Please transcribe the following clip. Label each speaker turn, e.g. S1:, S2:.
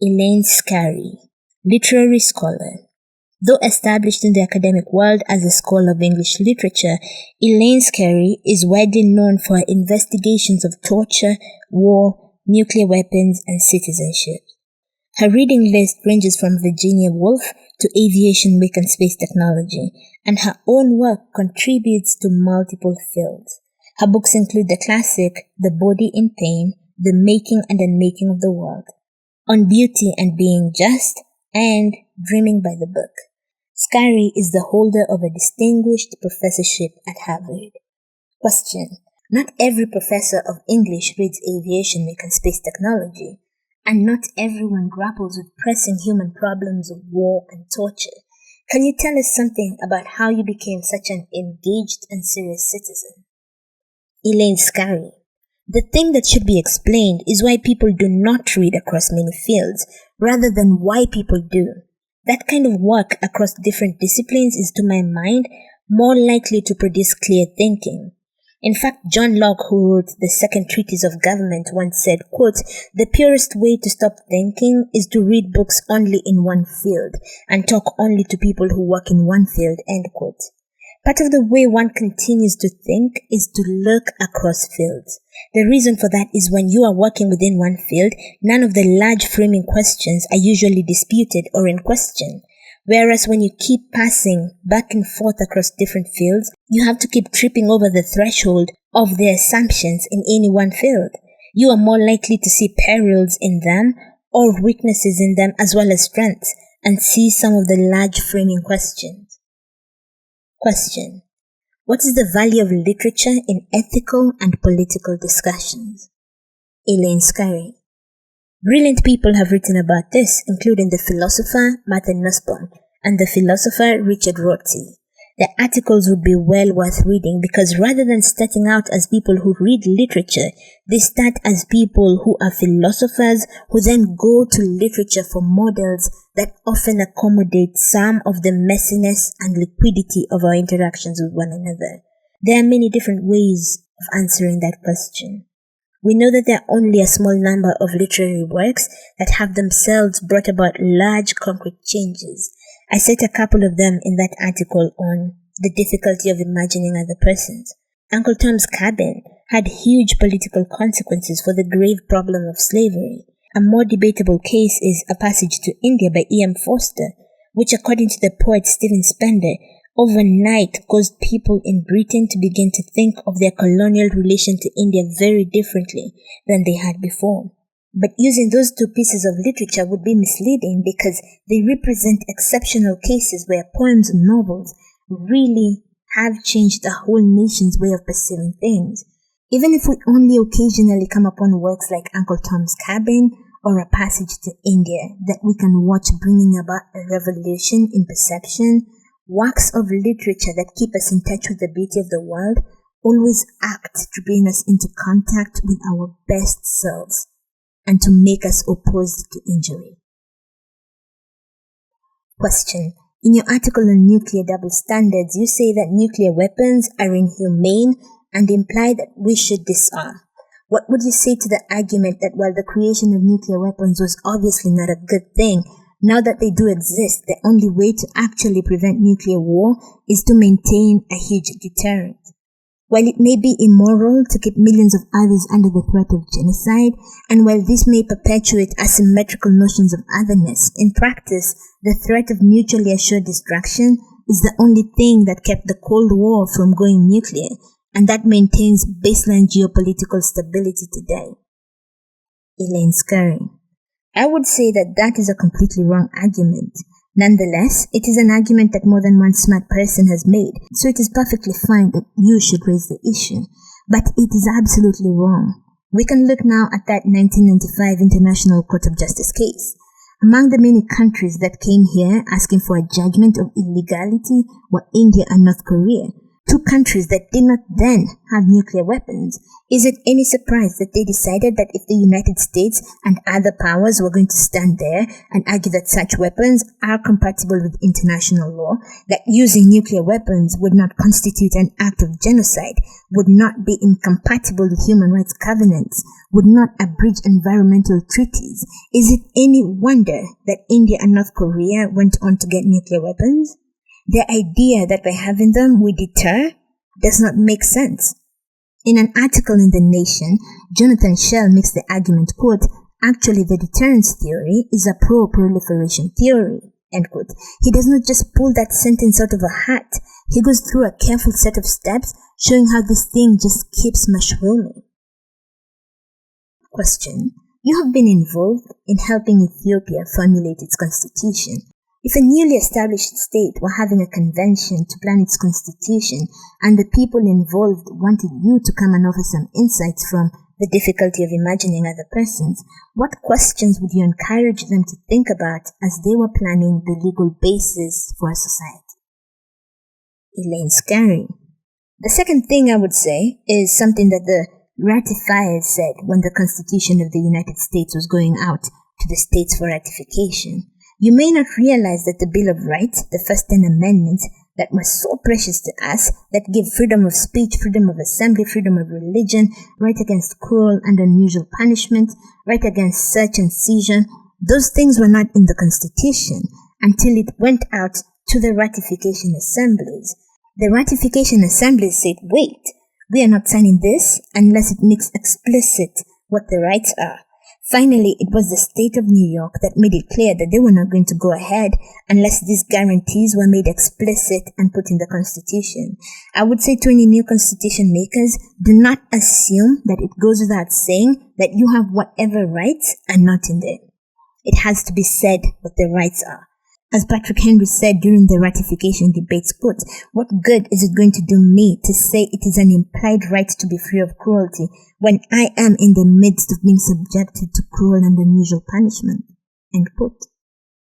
S1: Elaine Scarry, literary scholar. Though established in the academic world as a scholar of English literature, Elaine Scarry is widely known for her investigations of torture, war, nuclear weapons, and citizenship. Her reading list ranges from Virginia Woolf to aviation, week, and space technology, and her own work contributes to multiple fields. Her books include the classic The Body in Pain, The Making and Unmaking of the World, On Beauty and Being Just, and Dreaming by the Book. Scarry is the holder of a distinguished professorship at Harvard. Question: not every professor of English reads aviation, week, and space technology, and not everyone grapples with pressing human problems of war and torture. Can you tell us something about how you became such an engaged and serious citizen? Elaine Scarry: the thing that should be explained is why people do not read across many fields, rather than why people do. That kind of work across different disciplines is, to my mind, more likely to produce clear thinking. In fact, John Locke, who wrote the Second Treatise of Government, once said, quote, "The purest way to stop thinking is to read books only in one field and talk only to people who work in one field," end quote. Part of the way one continues to think is to look across fields. The reason for that is when you are working within one field, none of the large framing questions are usually disputed or in question. Whereas when you keep passing back and forth across different fields, you have to keep tripping over the threshold of the assumptions in any one field. You are more likely to see perils in them or weaknesses in them as well as strengths, and see some of the large framing questions. Question: what is the value of literature in ethical and political discussions? Elaine Scarry: brilliant people have written about this, including the philosopher Martha Nussbaum and the philosopher Richard Rorty. Their articles would be well worth reading because rather than starting out as people who read literature, they start as people who are philosophers who then go to literature for models that often accommodate some of the messiness and liquidity of our interactions with one another. There are many different ways of answering that question. We know that there are only a small number of literary works that have themselves brought about large concrete changes. I cite a couple of them in that article on the difficulty of imagining other persons. Uncle Tom's Cabin had huge political consequences for the grave problem of slavery. A more debatable case is A Passage to India by E.M. Forster, which, according to the poet Stephen Spender, overnight caused people in Britain to begin to think of their colonial relation to India very differently than they had before. But using those two pieces of literature would be misleading because they represent exceptional cases where poems and novels really have changed a whole nation's way of perceiving things. Even if we only occasionally come upon works like Uncle Tom's Cabin or A Passage to India that we can watch bringing about a revolution in perception, works of literature that keep us in touch with the beauty of the world always act to bring us into contact with our best selves and to make us opposed to injury. Question: in your article on nuclear double standards, you say that nuclear weapons are inhumane and imply that we should disarm. What would you say to the argument that while the creation of nuclear weapons was obviously not a good thing, now that they do exist, the only way to actually prevent nuclear war is to maintain a huge deterrent? While it may be immoral to keep millions of others under the threat of genocide, and while this may perpetuate asymmetrical notions of otherness, in practice, the threat of mutually assured destruction is the only thing that kept the Cold War from going nuclear, and that maintains baseline geopolitical stability today. Elaine Scarry: I would say that is a completely wrong argument. Nonetheless, it is an argument that more than one smart person has made, so it is perfectly fine that you should raise the issue. But it is absolutely wrong. We can look now at that 1995 International Court of Justice case. Among the many countries that came here asking for a judgment of illegality were India and North Korea. two countries that did not then have nuclear weapons, is it any surprise that they decided that if the United States and other powers were going to stand there and argue that such weapons are compatible with international law, that using nuclear weapons would not constitute an act of genocide, would not be incompatible with human rights covenants, would not abridge environmental treaties? Is it any wonder that India and North Korea went on to get nuclear weapons? The idea that by having them we deter does not make sense. In an article in The Nation, Jonathan Schell makes the argument, quote, actually the deterrence theory is a pro-proliferation theory, end quote. He does not just pull that sentence out of a hat. He goes through a careful set of steps showing how this thing just keeps mushrooming. Question. You have been involved in helping Ethiopia formulate its constitution. If a newly established state were having a convention to plan its constitution and the people involved wanted you to come and offer some insights from the difficulty of imagining other persons, what questions would you encourage them to think about as they were planning the legal basis for a society? Elaine Scarry. The second thing I would say is something that the ratifiers said when the Constitution of the United States was going out to the states for ratification. You may not realize that the Bill of Rights, the first 10 amendments that were so precious to us, that give freedom of speech, freedom of assembly, freedom of religion, right against cruel and unusual punishment, right against search and seizure, those things were not in the Constitution until it went out to the ratification assemblies. The ratification assemblies said, wait, we are not signing this unless it makes explicit what the rights are. Finally, it was the state of New York that made it clear that they were not going to go ahead unless these guarantees were made explicit and put in the Constitution. I would say to any new Constitution makers, do not assume that it goes without saying that you have whatever rights are not in there. It has to be said what the rights are. As Patrick Henry said during the ratification debates, quote, what good is it going to do me to say it is an implied right to be free of cruelty when I am in the midst of being subjected to cruel and unusual punishment, end quote.